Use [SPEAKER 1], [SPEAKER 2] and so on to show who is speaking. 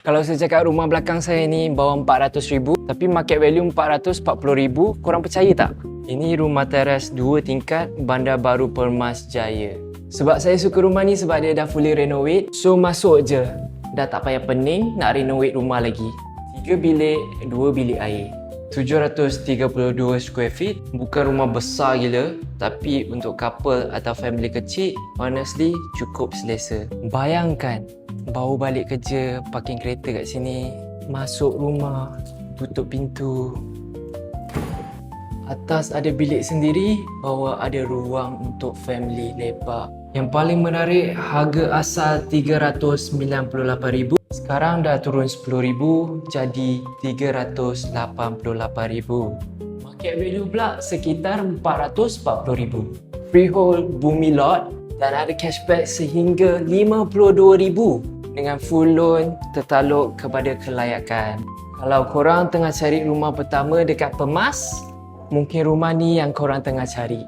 [SPEAKER 1] Kalau saya cakap rumah belakang saya ni bawah 400,000 tapi market value 440,000, korang percaya tak? Ini rumah teras 2 tingkat Bandar Baru Permas Jaya. Sebab saya suka rumah ni sebab dia dah fully renovate. So masuk je, dah tak payah pening nak renovate rumah lagi. 3 bilik, 2 bilik air. 732 square feet. Bukan rumah besar gila, tapi untuk couple atau family kecil, honestly cukup selesa. Bayangkan baru balik kerja, parking kereta kat sini, masuk rumah, tutup pintu. Atas ada bilik sendiri, bawah ada ruang untuk family lepak. Yang paling menarik, harga asal 398,000. Sekarang dah turun 10,000 jadi 388,000. Market value pula sekitar 440,000. Freehold bumi lot dan ada cashback sehingga 52,000 dengan full loan tertaluk kepada kelayakan. Kalau korang tengah cari rumah pertama dekat Permas, mungkin rumah ni yang korang tengah cari.